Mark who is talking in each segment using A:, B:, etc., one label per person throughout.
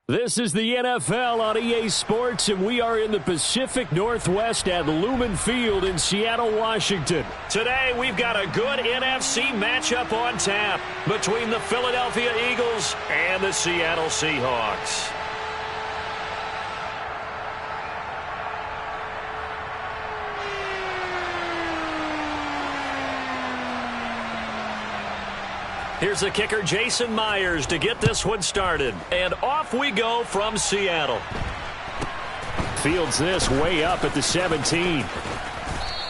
A: This is the NFL on EA Sports, and we are in the Pacific Northwest at Lumen Field in Seattle, Washington. Today, we've got a good NFC matchup on tap between the Philadelphia Eagles and the Seattle Seahawks. Here's the kicker, Jason Myers, to get this one started. And off we go from Seattle. Fields this way up at the 17.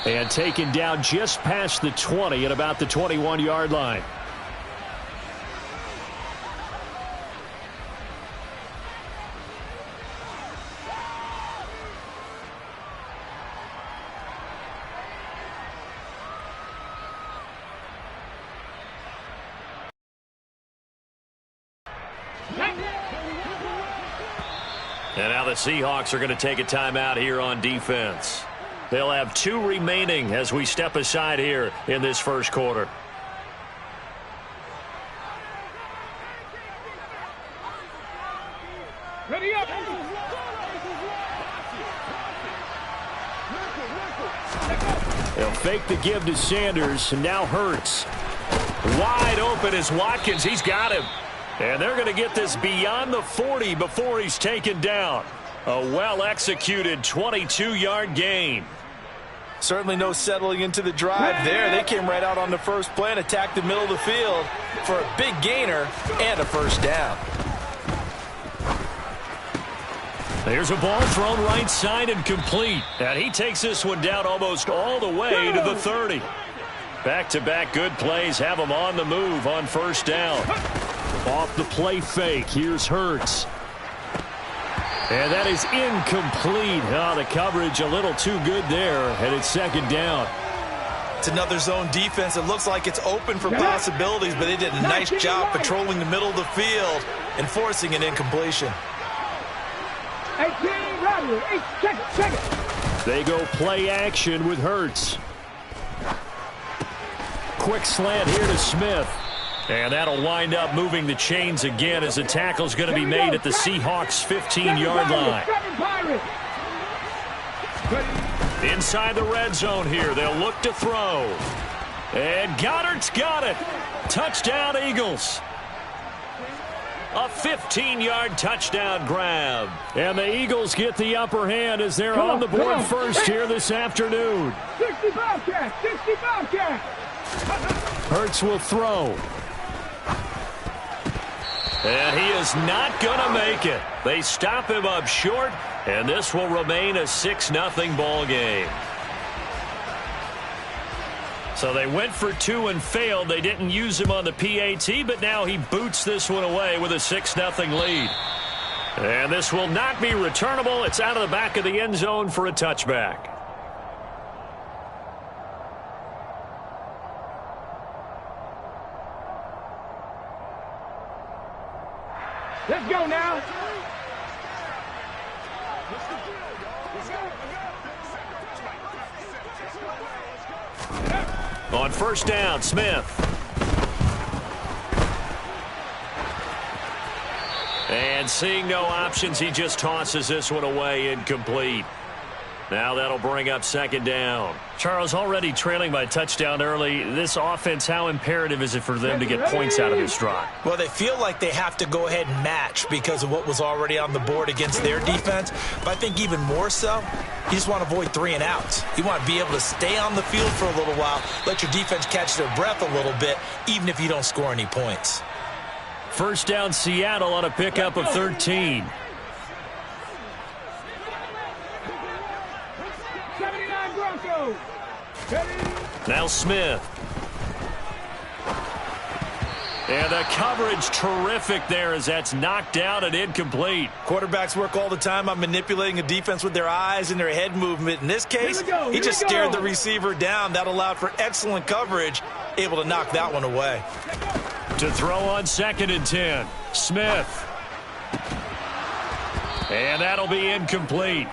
A: And taken down just past the 20 at about the 21-yard line. And now the Seahawks are going to take a timeout here on defense. They'll have 2 remaining as we step aside here in this first quarter.
B: Ready up.
A: They'll fake the give to Sanders, and now Hurts. Wide open is Watkins. He's got him. And they're going to get this beyond the 40 before he's taken down. A well-executed 22-yard gain.
C: Certainly no settling into the drive there. They came right out on the first play and attacked the middle of the field for a big gainer and a first down.
A: There's a ball thrown right side and complete. And he takes this one down almost all the way to the 30. Back-to-back good plays have him on the move on first down. Off the play fake, here's Hurts. And that is incomplete. Oh, the coverage a little too good there, and it's second down.
C: It's another zone defense. It looks like it's open for possibilities, but they did a nice job patrolling the middle of the field and forcing an incompletion.
B: 18, Rodney, 8 seconds.
A: They go play action with Hurts. Quick slant here to Smith. And that'll wind up moving the chains again as the tackle's going to be made at the Seahawks' 15-yard line. Inside the red zone here, they'll look to throw. And Goddard's got it. Touchdown, Eagles. A 15-yard touchdown grab. And the Eagles get the upper hand as they're on the board first here this afternoon.
B: 65 cat, 65 cat.
A: Hurts will throw. And he is not going to make it. They stop him up short, and this will remain a 6-0 ball game. So they went for 2 and failed. They didn't use him on the PAT, but now he boots this one away with a 6-0 lead. And this will not be returnable. It's out of the back of the end zone for a touchback.
B: Let's go now.
A: On first down, Smith. And seeing no options, he just tosses this one away, incomplete. Now that'll bring up second down. Charles, already trailing by touchdown early. This offense, how imperative is it for them to get points out of this drive?
C: Well, they feel like they have to go ahead and match because of what was already on the board against their defense. But I think even more so, you just want to avoid 3 and outs. You want to be able to stay on the field for a little while, let your defense catch their breath a little bit, even if you don't score any points.
A: First down, Seattle on a pickup of 13. Now Smith. And the coverage terrific there as that's knocked down and incomplete.
C: Quarterbacks work all the time on manipulating a defense with their eyes and their head movement. In this case, he just stared the receiver down. That allowed for excellent coverage, able to knock that one away.
A: To throw on 2nd and 10. Smith. And that'll be incomplete.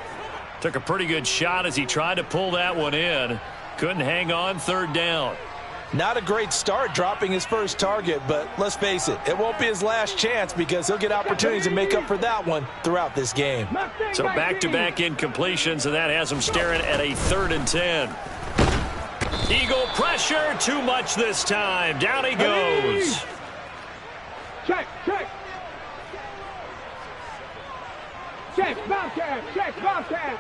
A: Took a pretty good shot as he tried to pull that one in. Couldn't hang on, 3rd down.
C: Not a great start dropping his first target, but let's face it, it won't be his last chance because he'll get opportunities to make up for that one throughout this game.
A: So back-to-back incompletions, and that has him staring at a 3rd and 10. Eagle pressure, too much this time. Down he goes.
B: Check. Check, Bobcat. Check, Bobcat.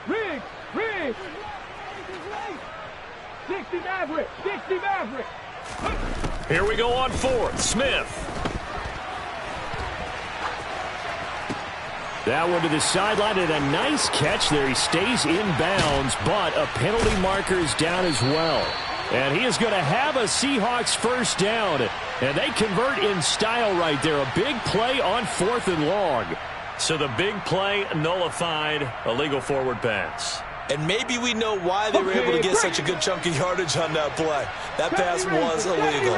B: Riggs. 60 Maverick.
A: Here we go on 4th. Smith. That one to the sideline, and a nice catch there. He stays in bounds, but a penalty marker is down as well. And he is going to have a Seahawks first down. And they convert in style right there. A big play on 4th and long. So the big play nullified, a legal forward pass.
C: And maybe we know why they were able to get such a good chunk of yardage on that play. That pass was illegal.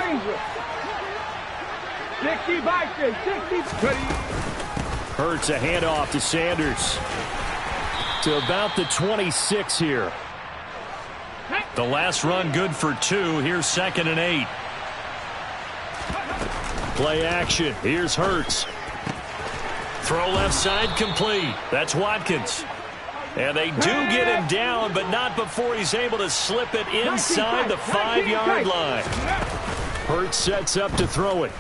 B: 60 Vikings, 60.
A: Hurts a handoff to Sanders. To about the 26 here. The last run good for 2. Here's 2nd and 8. Play action. Here's Hurts. Throw left side complete. That's Watkins. And they do get him down, but not before he's able to slip it inside the 5-yard line. Hurts sets up to throw it.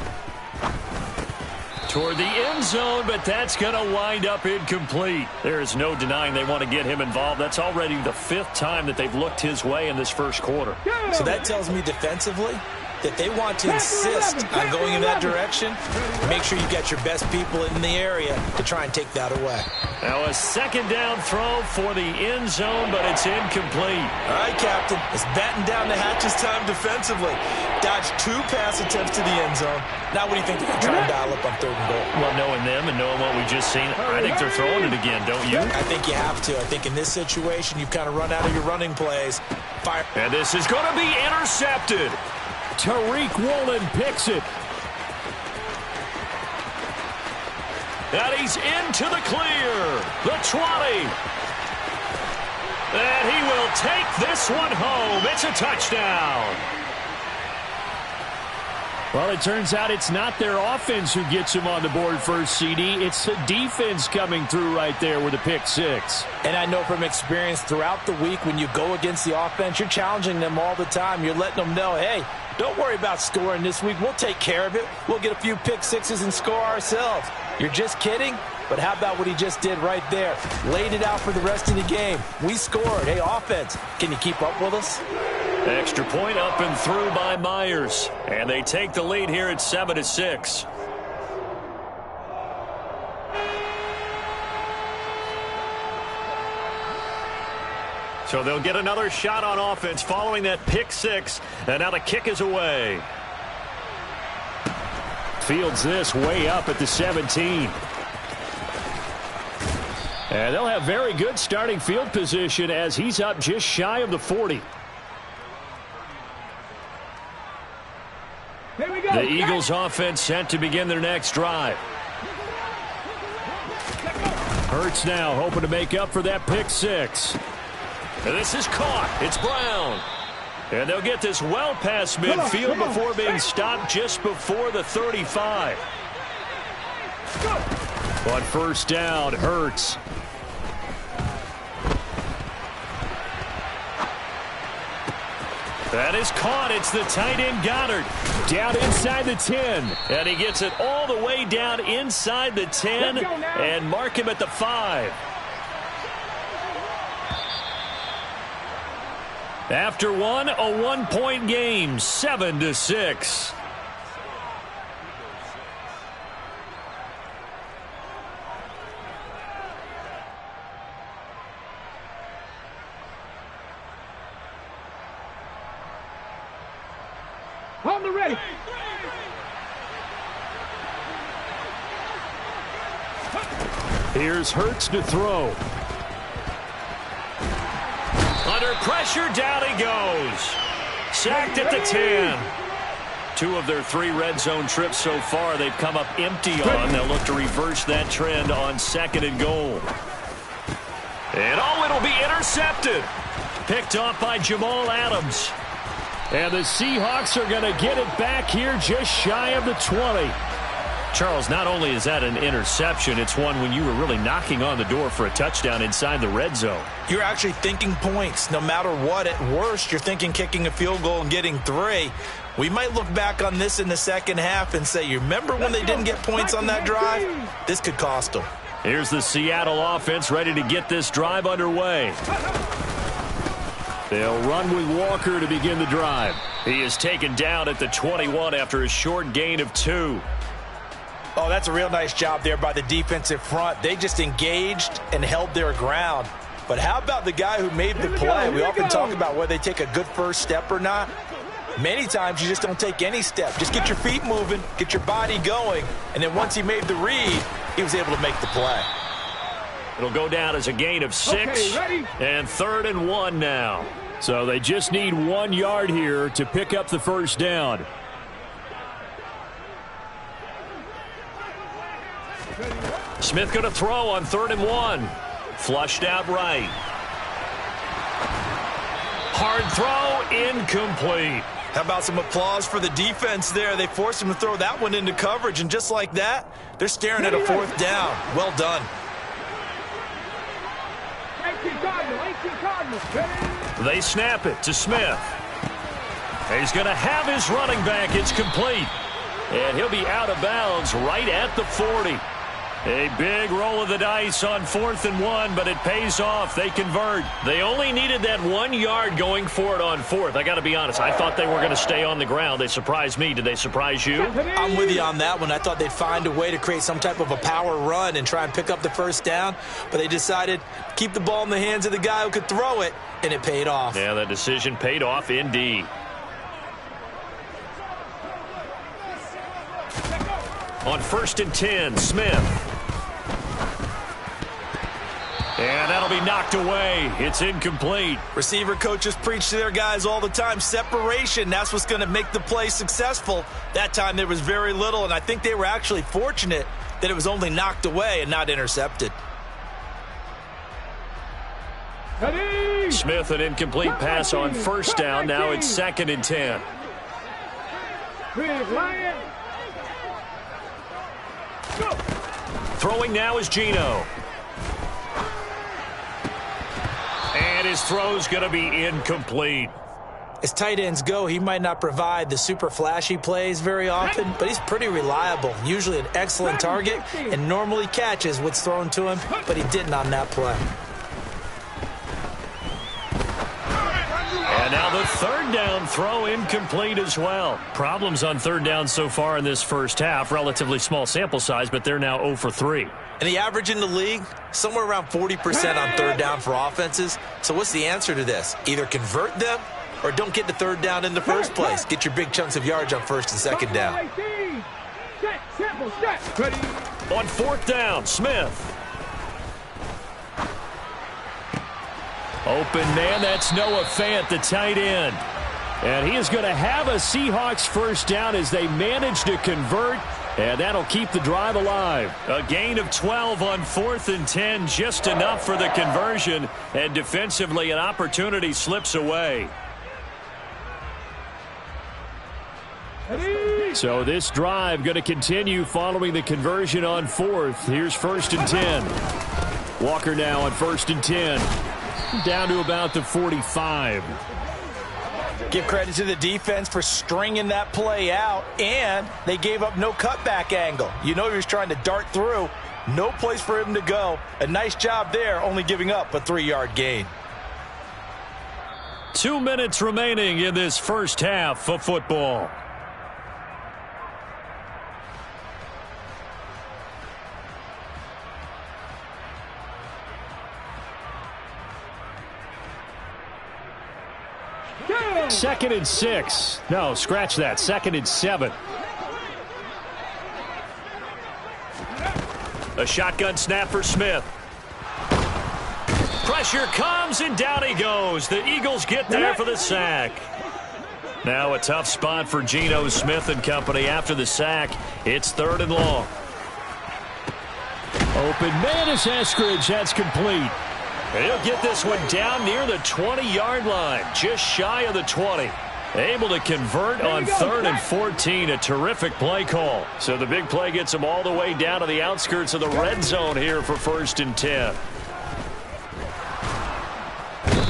A: Toward the end zone, but that's going to wind up incomplete. There is no denying they want to get him involved. That's already the 5th time that they've looked his way in this first quarter.
C: So that tells me defensively that they want to insist on going in that direction. Make sure you got your best people in the area to try and take that away.
A: Now a 2nd down throw for the end zone, but it's incomplete.
C: All right, Captain. It's batten down the hatches time defensively. Dodged 2 pass attempts to the end zone. Now what do you think they're going to try and dial up on 3rd and goal?
A: Well, knowing them and knowing what we just seen, I think they're throwing it again, don't you?
C: I think you have to. I think in this situation, you've kind of run out of your running plays. Fire.
A: And this is going to be intercepted. Tariq Woolen picks it. And he's into the clear. The 20. And he will take this one home. It's a touchdown. Well, it turns out it's not their offense who gets him on the board first, CD. It's the defense coming through right there with a pick 6.
C: And I know from experience throughout the week when you go against the offense, you're challenging them all the time. You're letting them know, hey, don't worry about scoring this week. We'll take care of it. We'll get a few pick 6s and score ourselves. You're just kidding? But how about what he just did right there? Laid it out for the rest of the game. We scored. Hey, offense, can you keep up with us?
A: Extra point up and through by Myers. And they take the lead here at 7-6. So they'll get another shot on offense following that pick 6. And now the kick is away. Fields this way up at the 17. And they'll have very good starting field position as he's up just shy of the 40.
B: Here we go.
A: The Eagles offense set to begin their next drive. Hurts now hoping to make up for that pick 6. And this is caught. It's Brown. And they'll get this well past midfield before being stopped just before the 35. On first down, Hurts. That is caught. It's the tight end Goddard. Down inside the 10. And he gets it all the way down inside the 10 and mark him at the 5. After one, a 1-point game, 7-6.
B: On the ready.
A: Here's Hurts to throw. Under pressure, down he goes. Sacked at the 10. 2 of their 3 red zone trips so far they've come up empty on. They'll look to reverse that trend on 2nd and goal. And it'll be intercepted. Picked off by Jamal Adams. And the Seahawks are going to get it back here just shy of the 20. Charles, not only is that an interception, it's one when you were really knocking on the door for a touchdown inside the red zone.
C: You're actually thinking points. No matter what, at worst, you're thinking kicking a field goal and getting 3. We might look back on this in the second half and say, you remember when they didn't get points on that drive? This could cost them.
A: Here's the Seattle offense ready to get this drive underway. They'll run with Walker to begin the drive. He is taken down at the 21 after a short gain of 2.
C: Oh, that's a real nice job there by the defensive front. They just engaged and held their ground. But how about the guy who made the play? We often talk about whether they take a good first step or not. Many times you just don't take any step. Just get your feet moving, get your body going, and then once he made the read, he was able to make the play.
A: It'll go down as a gain of 6, and 3rd and 1 now. So they just need 1 yard here to pick up the first down. Smith going to throw on 3rd and 1. Flushed out right. Hard throw, incomplete.
C: How about some applause for the defense there? They forced him to throw that one into coverage, and just like that, they're staring at a 4th down. Well done.
B: 18 Cardinals.
A: They snap it to Smith. He's going to have his running back. It's complete. And he'll be out of bounds right at the 40. A big roll of the dice on 4th and 1, but it pays off. They convert. They only needed that 1 yard going for it on 4th. I got to be honest. I thought they were going to stay on the ground. They surprised me. Did they surprise you?
C: I'm with you on that one. I thought they'd find a way to create some type of a power run and try and pick up the first down, but they decided to keep the ball in the hands of the guy who could throw it, and it paid off.
A: Yeah, that decision paid off indeed. On 1st and 10, Smith. And that'll be knocked away. It's incomplete.
C: Receiver coaches preach to their guys all the time. Separation, that's what's going to make the play successful. That time there was very little, and I think they were actually fortunate that it was only knocked away and not intercepted.
A: Smith, an incomplete pass on 1st down. Now it's 2nd and 10. Throwing now is Geno. And his throw's going to be incomplete.
C: As tight ends go, he might not provide the super flashy plays very often, but he's pretty reliable. Usually an excellent target and normally catches what's thrown to him, but he didn't on that play.
A: And now the 3rd down throw incomplete as well. Problems on 3rd down so far in this first half. Relatively small sample size, but they're now 0 for 3.
C: And the average in the league, somewhere around 40% on 3rd down for offenses. So what's the answer to this? Either convert them or don't get the 3rd down in the first place. Get your big chunks of yards on 1st and 2nd down.
A: On 4th down, Smith. Open man, that's Noah Fant, the tight end. And he is going to have a Seahawks first down as they manage to convert, and that'll keep the drive alive. A gain of 12 on 4th and 10, just enough for the conversion, and defensively an opportunity slips away. So this drive going to continue following the conversion on 4th. Here's 1st and 10. Walker now on 1st and 10. Down to about the 45.
C: Give credit to the defense for stringing that play out, and they gave up no cutback angle. You know he was trying to dart through. No place for him to go. A nice job there, only giving up a 3-yard gain.
A: 2 minutes remaining in this first half of football. Second and 6. No, scratch that. 2nd and 7. A shotgun snap for Smith. Pressure comes, and down he goes. The Eagles get there for the sack. Now a tough spot for Geno Smith and company after the sack. It's 3rd and long. Open man is Eskridge. That's complete. He'll get this one down near the 20-yard line, just shy of the 20. Able to convert on 3rd and 14, a terrific play call. So the big play gets them all the way down to the outskirts of the red zone here for 1st and 10.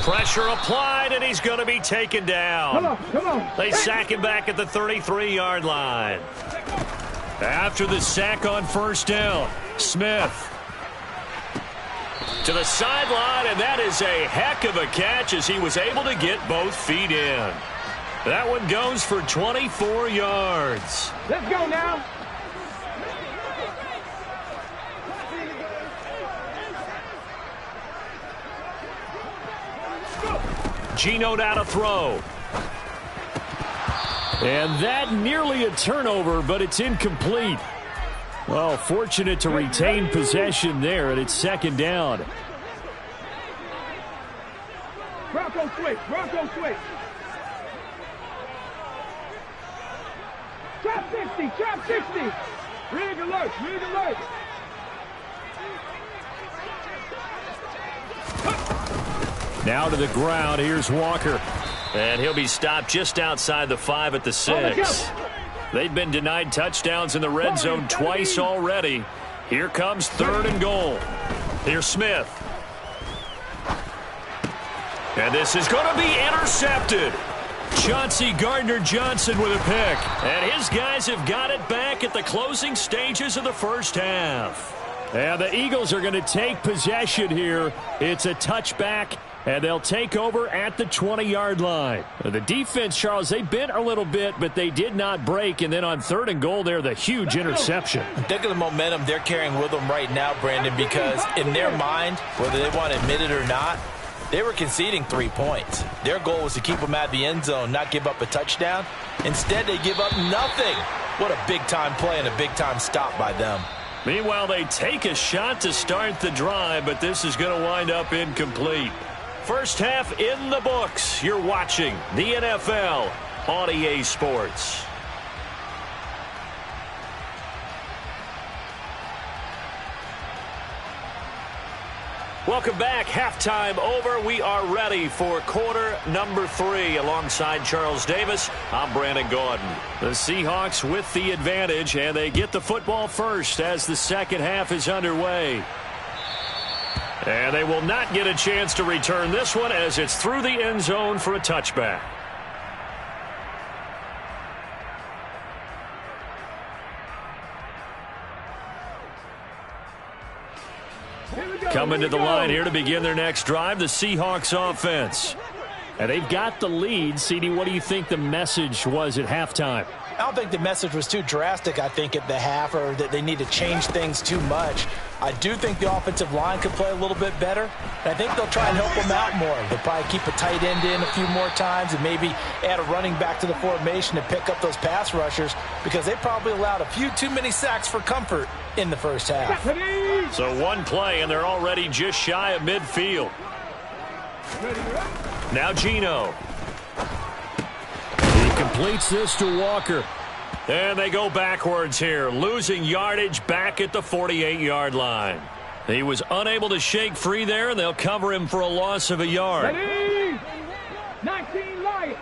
A: Pressure applied, and he's going to be taken down.
B: Come on.
A: They sack him back at the 33-yard line. After the sack on 1st down, Smith to the sideline, and that is a heck of a catch as he was able to get both feet in. That one goes for 24 yards.
B: Let's go now.
A: Geno now to throw. And that nearly a turnover, but it's incomplete. Well, fortunate to retain possession there, and it's 2nd down.
B: Bronco switch. Trap 60. Rig alert.
A: Now to the ground. Here's Walker. And he'll be stopped just outside the 5 at the 6. They've been denied touchdowns in the red zone twice already. Here comes 3rd and goal. Here's Smith. And this is going to be intercepted. Chauncey Gardner-Johnson with a pick. And his guys have got it back at the closing stages of the 1st half. And the Eagles are going to take possession here. It's a touchback, and they'll take over at the 20-yard line. The defense, Charles, they bent a little bit, but they did not break. And then on 3rd and goal there, the huge interception.
C: Think of the momentum they're carrying with them right now, Brandon, because in their mind, whether they want to admit it or not, they were conceding 3 points. Their goal was to keep them at the end zone, not give up a touchdown. Instead, they give up nothing. What a big-time play and a big-time stop by them.
A: Meanwhile, they take a shot to start the drive, but this is going to wind up incomplete. 1st half in the books. You're watching the NFL on EA Sports. Welcome back. Halftime over. We are ready for quarter number 3. Alongside Charles Davis, I'm Brandon Gordon. The Seahawks with the advantage, and they get the football first as the 2nd half is underway. And they will not get a chance to return this one as it's through the end zone for a touchback. Coming to the line here to begin their next drive, the Seahawks offense. And they've got the lead. CD, what do you think the message was at halftime?
C: I don't think the message was too drastic, I think, at the half, or that they need to change things too much. I do think the offensive line could play a little bit better. And I think they'll try and help them out more. They'll probably keep a tight end in a few more times and maybe add a running back to the formation to pick up those pass rushers, because they probably allowed a few too many sacks for comfort in the 1st half.
A: So one play, and they're already just shy of midfield. Now Geno. He completes this to Walker. And they go backwards here, losing yardage back at the 48-yard line. He was unable to shake free there, and they'll cover him for a loss of a yard.
B: 19 Lions.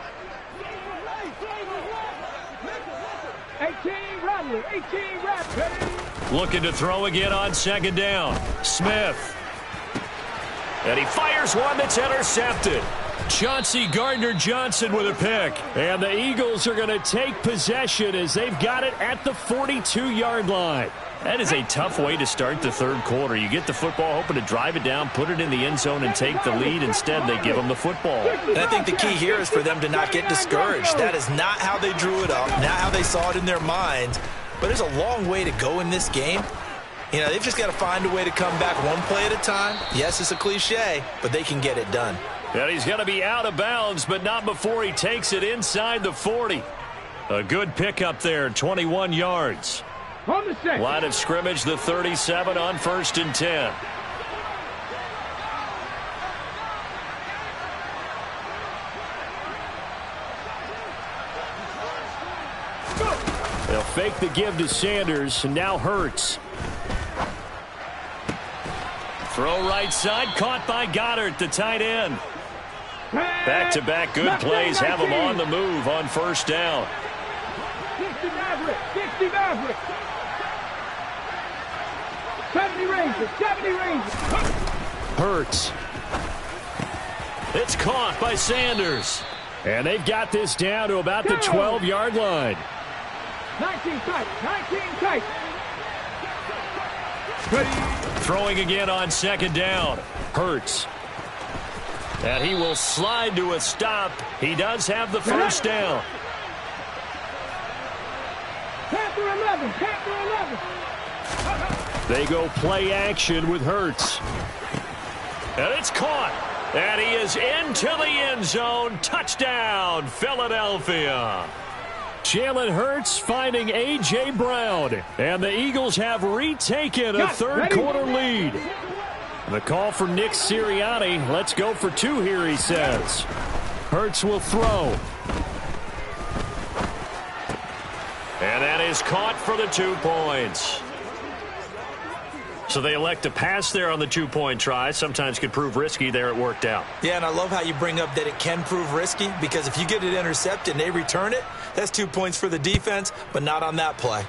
B: 18 Rattler. 18 Rattler.
A: Looking to throw again on 2nd down. Smith. And he fires one that's intercepted. Chauncey Gardner-Johnson with a pick. And the Eagles are going to take possession as they've got it at the 42-yard line. That is a tough way to start the 3rd quarter. You get the football, hoping to drive it down, put it in the end zone, and take the lead. Instead, they give them the football.
C: And I think the key here is for them to not get discouraged. That is not how they drew it up, not how they saw it in their minds. But there's a long way to go in this game. You know, they've just got to find a way to come back one play at a time. Yes, it's a cliche, but they can get it done.
A: And he's going to be out of bounds, but not before he takes it inside the 40. A good pickup there, 21 yards. Line of scrimmage, the 37 on 1st and 10. They'll fake the give to Sanders, and now Hurts. Throw right side, caught by Goddard, the tight end. Back-to-back good plays have them on the move on first down.
B: 60 Maverick, 60 Maverick. 70 Rangers, 70 Rangers.
A: Hurts. It's caught by Sanders. And they've got this down to about the 12-yard line.
B: 19 tight, 19 tight.
A: Throwing again on second down. Hurts. And he will slide to a stop. He does have the first down.
B: Panther 11, Panther 11.
A: They go play action with Hurts. And it's caught. And he is into the end zone. Touchdown, Philadelphia. Jalen Hurts finding A.J. Brown. And the Eagles have retaken a third-quarter lead. The call for Nick Sirianni. Let's go for two here, he says. Hurts will throw. And that is caught for the 2 points. So they elect to pass there on the 2-point try. Sometimes could prove risky. There it worked out.
C: Yeah, and I love how you bring up that it can prove risky, because if you get it intercepted and they return it, that's 2 points for the defense, but not on that play.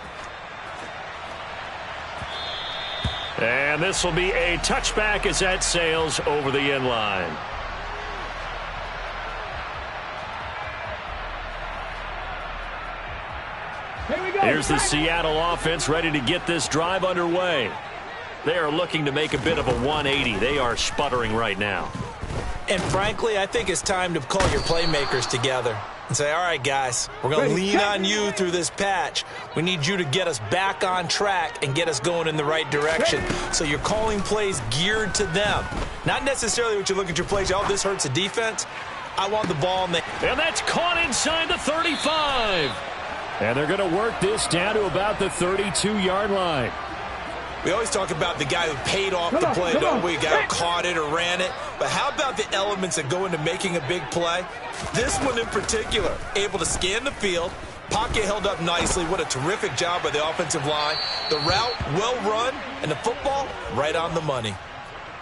A: And this will be a touchback as that sails over the end line.
B: Here we go.
A: Here's the Seattle offense ready to get this drive underway. They are looking to make a bit of a 180. They are sputtering right now.
C: And frankly, I think it's time to call your playmakers together and say, all right, guys, we're going to lean on you through this patch. We need you to get us back on track and get us going in the right direction. So you're calling plays geared to them. Not necessarily what you look at your plays, oh, this hurts the defense. I want the ball. And
A: that's caught inside the 35. And they're going to work this down to about the 32-yard line.
C: We always talk about the guy who paid off the play, don't we? The guy who caught it or ran it. But how about the elements that go into making a big play? This one in particular, able to scan the field, pocket held up nicely. What a terrific job by the offensive line. The route, well run, and the football, right on the money.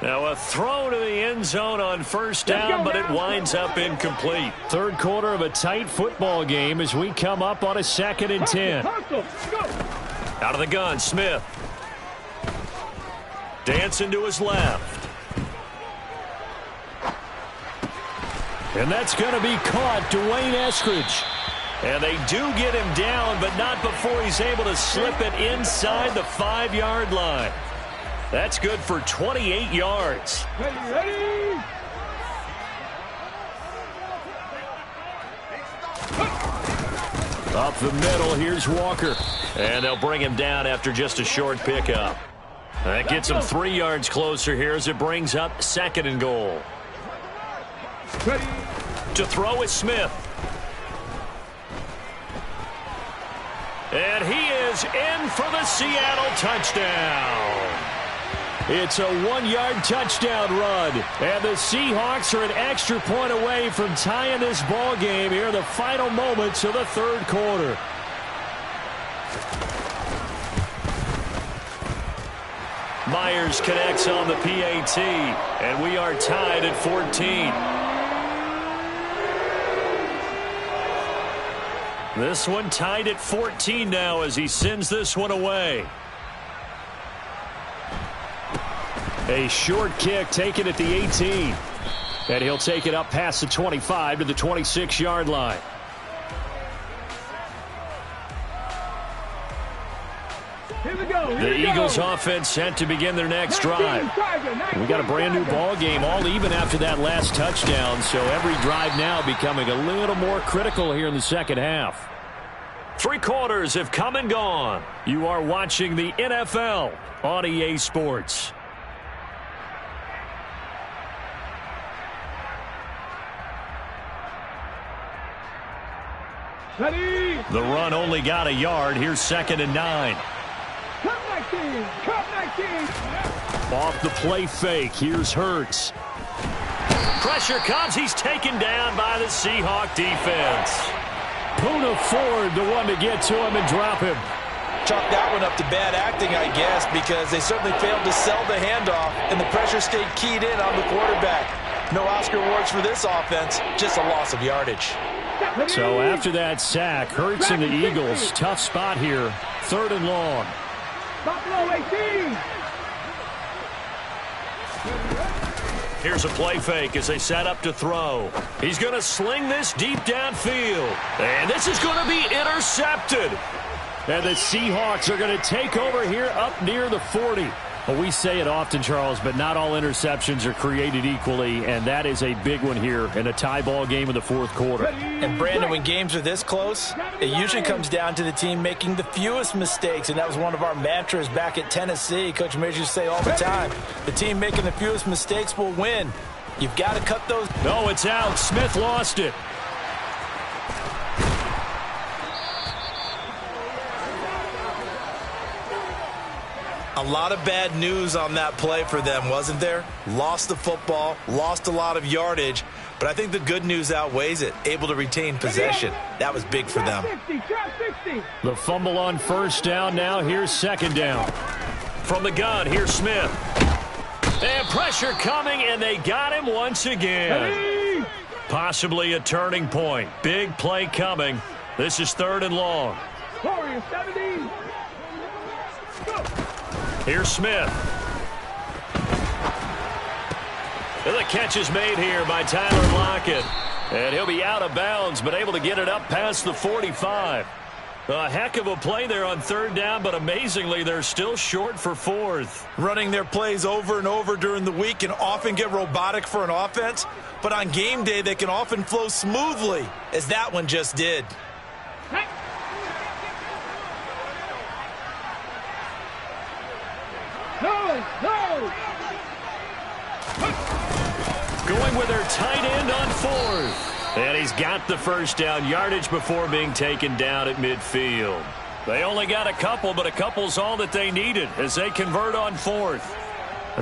A: Now a throw to the end zone on first down, but it winds up incomplete. Third quarter of a tight football game as we come up on a 2nd and 10. Out of the gun, Smith. Dancing to his left. And that's going to be caught, Dwayne Eskridge. And they do get him down, but not before he's able to slip it inside the 5-yard line. That's good for 28 yards.
B: Ready.
A: Up the middle, here's Walker. And they'll bring him down after just a short pickup. That gets him 3 yards closer here as it brings up 2nd and goal.
B: Ready.
A: To throw is Smith. And he is in for the Seattle touchdown. It's a 1-yard touchdown run. And the Seahawks are an extra point away from tying this ball game here in the final moments of the third quarter. Myers connects on the PAT, and we are tied at 14. This one tied at 14 now as he sends this one away. A short kick taken at the 18. And he'll take it up past the 25 to the 26-yard line.
B: Here we go.
A: The Eagles offense set to begin their next drive. We got a brand new ball game, all even after that last touchdown, so every drive now becoming a little more critical here in the second half. 3 quarters have come and gone. You are watching the NFL on EA Sports.
B: Ready.
A: The run only got a yard. Here's 2nd and 9.
B: Cut 19. Cut 19.
A: Off the play fake. Here's Hurts. Pressure comes. He's taken down by the Seahawk defense. Poona Ford, the one to get to him and drop him.
C: Chalk that one up to bad acting, I guess, because they certainly failed to sell the handoff, and the pressure stayed keyed in on the quarterback. No Oscar awards for this offense, just a loss of yardage.
A: So after that sack, Hurts and the Eagles, tough spot here, 3rd and long.
B: Buffalo 18.
A: Here's a play fake as they set up to throw. He's going to sling this deep downfield. And this is going to be intercepted. And the Seahawks are going to take over here up near the 40. Well, we say it often, Charles, but not all interceptions are created equally, and that is a big one here in a tie ball game in the 4th quarter.
C: And, Brandon, when games are this close, it usually comes down to the team making the fewest mistakes, and that was one of our mantras back at Tennessee. Coach Major used to say all the time, the team making the fewest mistakes will win. You've got to cut those.
A: No, it's out. Smith lost it.
C: A lot of bad news on that play for them, wasn't there? Lost the football, lost a lot of yardage, but I think the good news outweighs it. Able to retain possession. That was big for them.
A: The fumble on 1st down now. Here's 2nd down. From the gun, here's Smith. And pressure coming, and they got him once again. Possibly a turning point. Big play coming. This is 3rd and long. Here's Smith. And the catch is made here by Tyler Lockett. And he'll be out of bounds, but able to get it up past the 45. A heck of a play there on 3rd down, but amazingly, they're still short for 4th.
C: Running their plays over and over during the week can often get robotic for an offense, but on game day, they can often flow smoothly, as that one just did.
B: No!
A: Going with their tight end on 4th. And he's got the 1st down yardage before being taken down at midfield. They only got a couple, but a couple's all that they needed as they convert on 4th.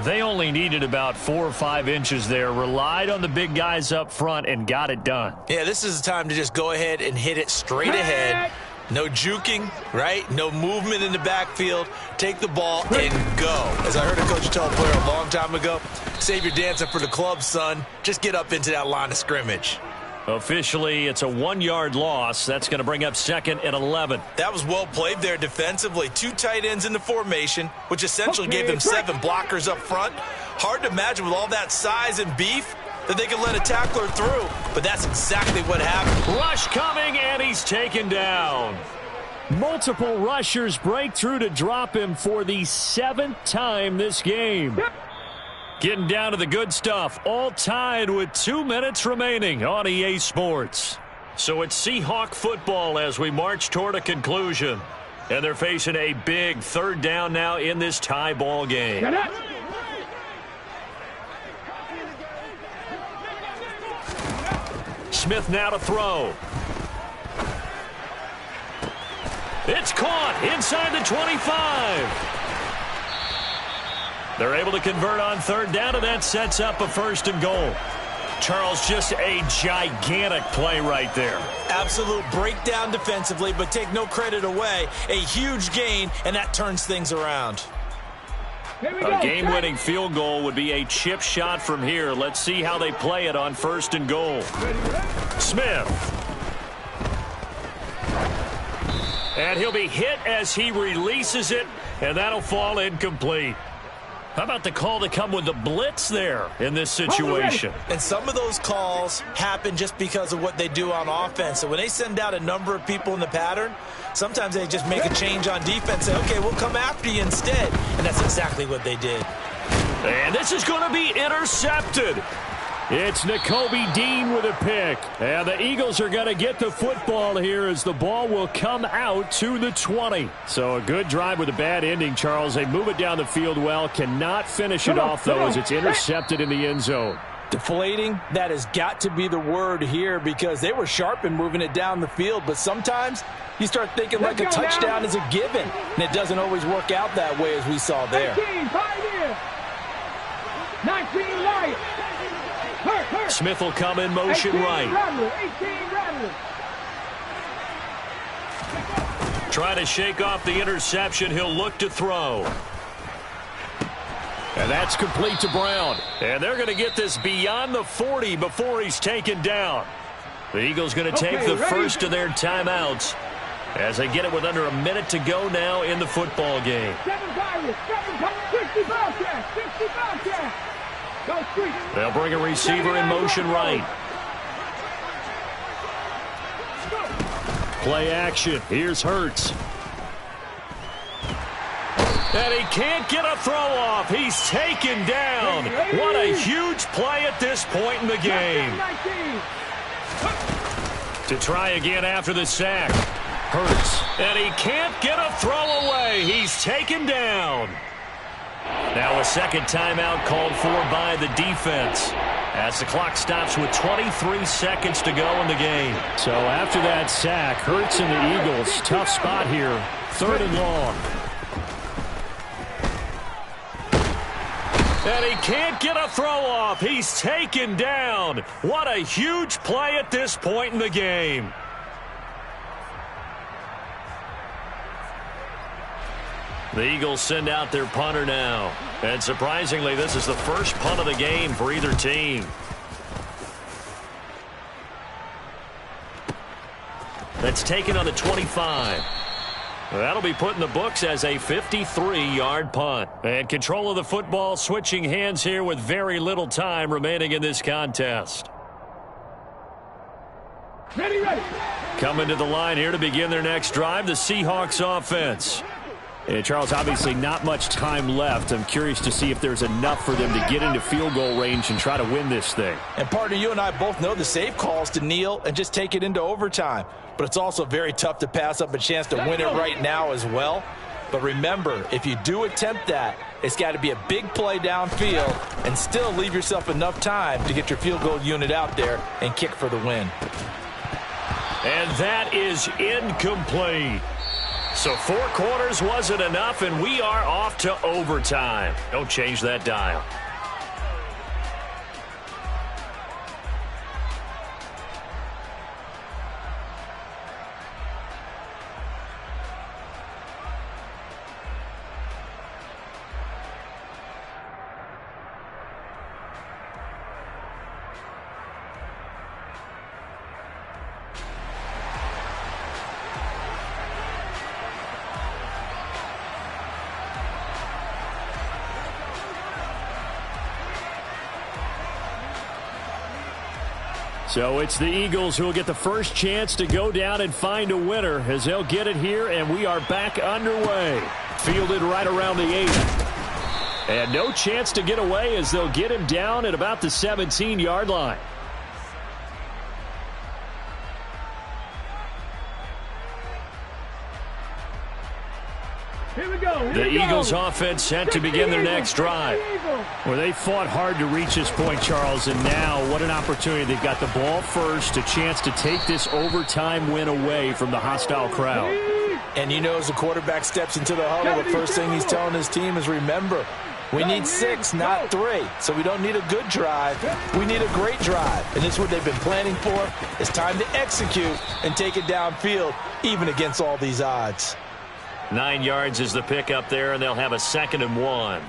A: They only needed about 4 or 5 inches there, relied on the big guys up front, and got it done.
C: Yeah, this is the time to just go ahead and hit it straight ahead. No juking, right? No movement in the backfield. Take the ball and go. As I heard a coach tell a player a long time ago, save your dancing for the club, son. Just get up into that line of scrimmage.
A: Officially, it's a 1-yard loss. That's going to bring up 2nd and 11.
C: That was well played there defensively. 2 tight ends in the formation, which essentially gave them 7 blockers up front. Hard to imagine with all that size and beef that they could let a tackler through, but that's exactly what happened.
A: Rush coming, and he's taken down. Multiple rushers break through to drop him for the 7th time this game. Getting down to the good stuff, all tied with 2 minutes remaining on EA Sports. So it's Seahawk football as we march toward a conclusion. And they're facing a big 3rd down now in this tie ball game. Smith now to throw. It's caught inside the 25. They're able to convert on 3rd down, and that sets up a 1st and goal. Charles, just a gigantic play right there.
C: Absolute breakdown defensively, but take no credit away. A huge gain, and that turns things around.
A: A game-winning field goal would be a chip shot from here. Let's see how they play it on 1st and goal. Smith. And he'll be hit as he releases it, and that'll fall incomplete. How about the call to come with the blitz there in this situation?
C: And some of those calls happen just because of what they do on offense. So when they send out a number of people in the pattern, sometimes they just make a change on defense, say, okay, we'll come after you instead. And that's exactly what they did.
A: And this is going to be intercepted. It's Nakobe Dean with a pick. And the Eagles are going to get the football here as the ball will come out to the 20. So a good drive with a bad ending, Charles. They move it down the field well. Cannot finish it off, though, as it's intercepted in the end zone.
D: Deflating, that has got to be the word here because they were sharp in moving it down the field. But sometimes you start thinking like a touchdown is a given. And it doesn't always work out that way as we saw there.
B: 19 right.
A: Smith will come in motion right. Trying to shake off the interception. He'll look to throw. And that's complete to Brown. And they're going to get this beyond the 40 before he's taken down. The Eagles going to take the first of their timeouts as they get it with under a minute to go now in the football game.
B: 7 Pirates, 60 Bobcats, 60 Bobcats. Go street.
A: They'll bring a receiver in motion right. Play action. Here's Hurts. And he can't get a throw off. He's taken down. What a huge play at this point in the game. To try again after the sack. Hurts. And he can't get a throw away. He's taken down. Now a second timeout called for by the defense as the clock stops with 23 seconds to go in the game. So after that sack, Hurts and the Eagles, tough spot here. 3rd and long. And he can't get a throw off. He's taken down. What a huge play at this point in the game. The Eagles send out their punter now. And surprisingly, this is the first punt of the game for either team. That's taken on the 25. That'll be put in the books as a 53-yard punt. And control of the football switching hands here with very little time remaining in this contest.
B: Ready.
A: Coming to the line here to begin their next drive, the Seahawks offense.
E: And Charles, obviously not much time left. I'm curious to see if there's enough for them to get into field goal range and try to win this thing.
D: And partner, you and I both know the safe calls to kneel and just take it into overtime. But it's also very tough to pass up a chance to win it right now as well. But remember, if you do attempt that, it's got to be a big play downfield and still leave yourself enough time to get your field goal unit out there and kick for the win.
A: And that is incomplete. So 4 quarters wasn't enough, and we are off to overtime. Don't change that dial. So it's the Eagles who will get the first chance to go down and find a winner as they'll get it here, and we are back underway. Fielded right around the 8. And no chance to get away as they'll get him down at about the 17-yard line. The Eagles offense set to begin their next drive.
E: Well, they fought hard to reach this point, Charles, and now what an opportunity. They've got the ball first, a chance to take this overtime win away from the hostile crowd.
D: And you know, as the quarterback steps into the huddle, the first thing he's telling his team is, remember, we need 6, not 3. So we don't need a good drive. We need a great drive. And this is what they've been planning for. It's time to execute and take it downfield, even against all these odds.
A: 9 yards is the pickup there, and they'll have a 2nd and 1.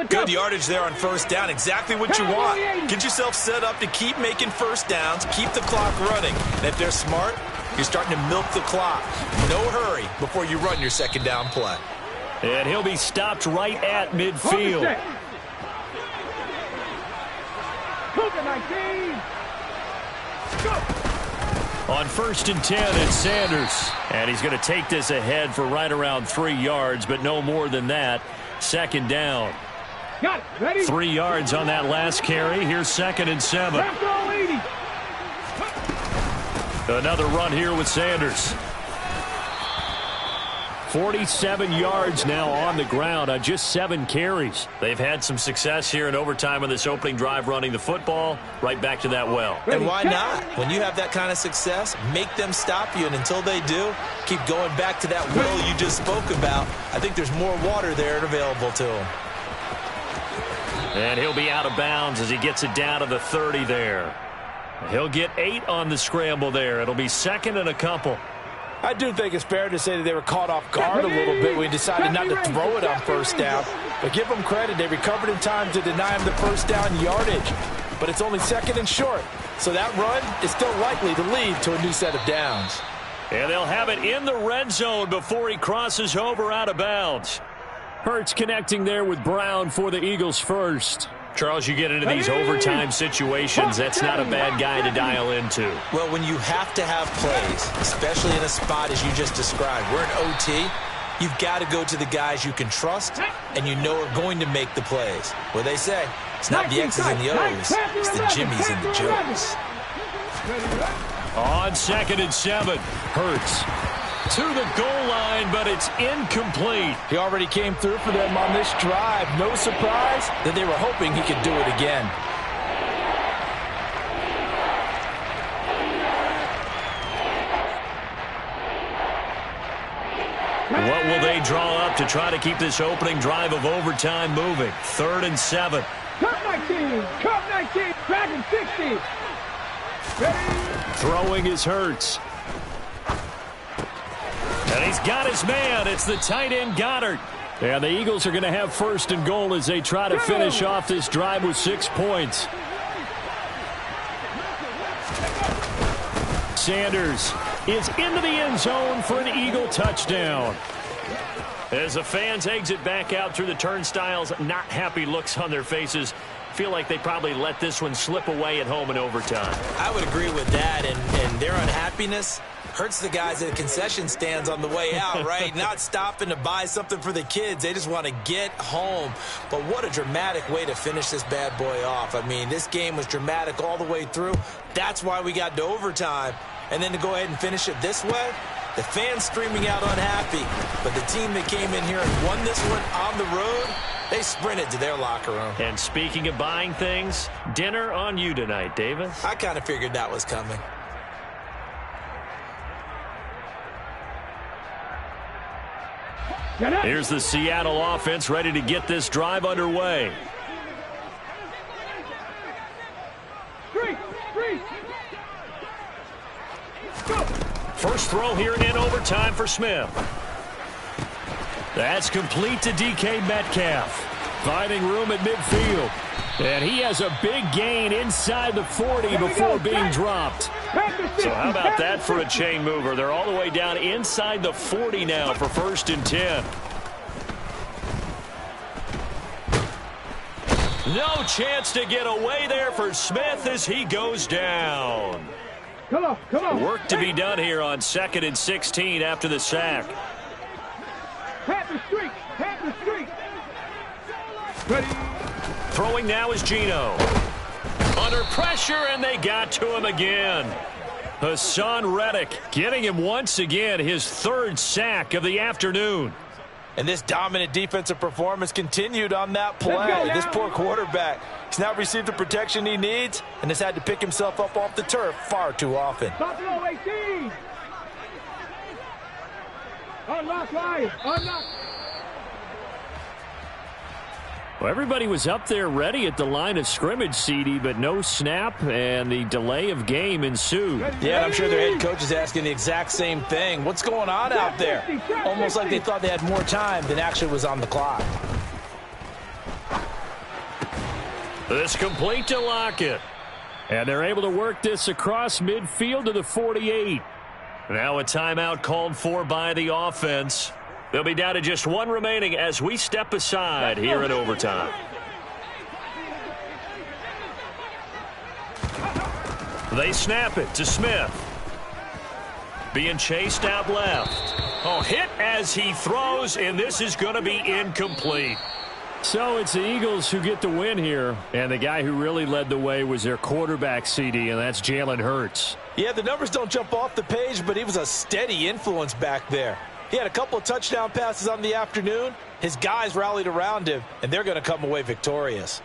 C: Good yardage there on first down. Exactly what you want. Get yourself set up to keep making first downs, keep the clock running. And if they're smart, you're starting to milk the clock. No hurry before you run your second down play.
A: And he'll be stopped right at midfield. On 1st and 10, it's Sanders. And he's going to take this ahead for right around 3 yards, but no more than that. 2nd down. 3 yards on that last carry. Here's 2nd and 7. Another run here with Sanders. 47 yards now on the ground on just 7 carries. They've had some success here in overtime on this opening drive running the football. Right back to that well.
C: And why not? When you have that kind of success, make them stop you. And until they do, keep going back to that well you just spoke about. I think there's more water there and available to him.
A: And he'll be out of bounds as he gets it down to the 30 there. He'll get 8 on the scramble there. It'll be 2nd and a couple.
D: I do think it's fair to say that they were caught off guard a little bit when we decided not to throw it on first down. But give them credit. They recovered in time to deny him the first down yardage. But it's only second and short. So that run is still likely to lead to a new set of downs.
A: And they'll have it in the red zone before he crosses over out of bounds.
E: Hurts connecting there with Brown for the Eagles first.
A: Charles, you get into these overtime situations, that's not a bad guy to dial into.
C: Well, when you have to have plays, especially in a spot as you just described, we're in OT, you've got to go to the guys you can trust and you know are going to make the plays. What they say, it's not the X's and the O's, it's the Jimmies and the Joes.
A: On 2nd and 7, Hurts to the goal line, but it's incomplete.
D: He already came through for them on this drive. No surprise that they were hoping he could do it again.
A: What will they draw up to try to keep this opening drive of overtime moving? 3rd and 7.
B: Cup 19, Cup 19, Dragon 60. Ready?
E: Throwing is Hurts.
A: And he's got his man. It's the tight end Goddard.
E: And the Eagles are going to have 1st and goal as they try to finish off this drive with 6 points. Sanders is into the end zone for an Eagle touchdown.
A: As the fans exit back out through the turnstiles, not happy looks on their faces. Feel like they probably let this one slip away at home in overtime.
C: I would agree with that, and their unhappiness hurts the guys at the concession stands on the way out, right? Not stopping to buy something for the kids. They just want to get home. But what a dramatic way to finish this bad boy off. I mean, this game was dramatic all the way through. That's why we got to overtime. And then to go ahead and finish it this way, the fans screaming out unhappy. But the team that came in here and won this one on the road, they sprinted to their locker room.
A: And speaking of buying things, dinner on you tonight, Davis.
C: I kind of figured that was coming.
A: Here's the Seattle offense ready to get this drive underway. First throw here in overtime for Smith. That's complete to DK Metcalf. Finding room at midfield. And he has a big gain inside the 40 before being dropped. So how about that for a chain mover? They're all the way down inside the 40 now for 1st and 10. No chance to get away there for Smith as he goes down.
B: Come on, come on.
A: Work to be done here on 2nd and 16 after the sack.
B: Pat the street, pat the street. Ready.
A: Throwing now is Geno. Under pressure, and they got to him again. Hassan Reddick getting him once again his 3rd sack of the afternoon.
D: And this dominant defensive performance continued on that play. This poor quarterback, he's not received the protection he needs and has had to pick himself up off the turf far too often.
B: Buffalo 18. Unlock line, unlock.
E: Well, everybody was up there ready at the line of scrimmage, CD, but no snap, and the delay of game ensued.
D: Yeah, I'm sure their head coach is asking the exact same thing. What's going on out there? Almost like they thought they had more time than actually was on the clock.
A: This complete to Lockett.
E: And they're able to work this across midfield to the 48.
A: Now a timeout called for by the offense. They'll be down to just 1 remaining as we step aside here in overtime. They snap it to Smith. Being chased out left. Oh, hit as he throws, and this is going to be incomplete.
E: So it's the Eagles who get the win here. And the guy who really led the way was their quarterback, CD, and that's Jalen Hurts.
D: Yeah, the numbers don't jump off the page, but he was a steady influence back there. He had a couple of touchdown passes on the afternoon. His guys rallied around him, and they're going to come away victorious.